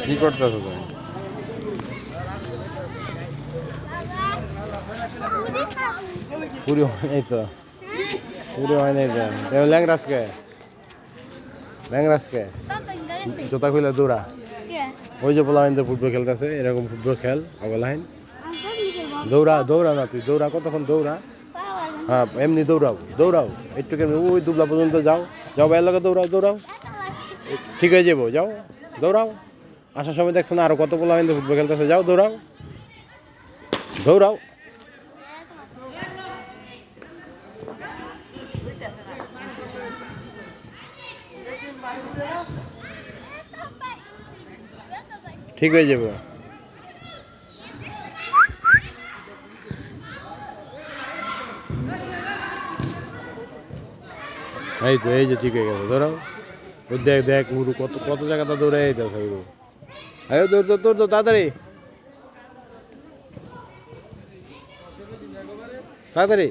কি করতেছ তুমি? পুরি হয় নাই তো, পুরি হয় নাই তো। ল্যাংরাজকে ল্যাংরাজকে জোতা খুলে দৌড়া। ওই যে পোলাইন তো ফুটবল খেলতেছে, এরকম ফুটবল খেল অবলাইন। দৌড়া দৌড়া না, তুই দৌড়া, কতক্ষণ দৌড়া। হ্যাঁ এমনি দৌড়াও দৌড়াও একটু কেমনি, ওই দুবলা পর্যন্ত যাও, যাও ভাইয়ের লগে দৌড়াও দৌড়াও, ঠিক হয়ে যাবো, যাও দৌড়াও। আসার সময় দেখছো না আরো কত পোলাইন তো ফুটবল খেলতেছে, যাও দৌড়াও দৌড়াও। ঠিক হয়ে যাবো। এই তো, এই যে ঠিক হয়ে গেছে, দৌড়াও। ওই দেখ দেখ উরু কত কত জায়গাটা দৌড়ে যেতেছে উরু। আরে দৌড় দৌড় দৌড় দৌড়, তাড়াতাড়ি তাড়াতাড়ি।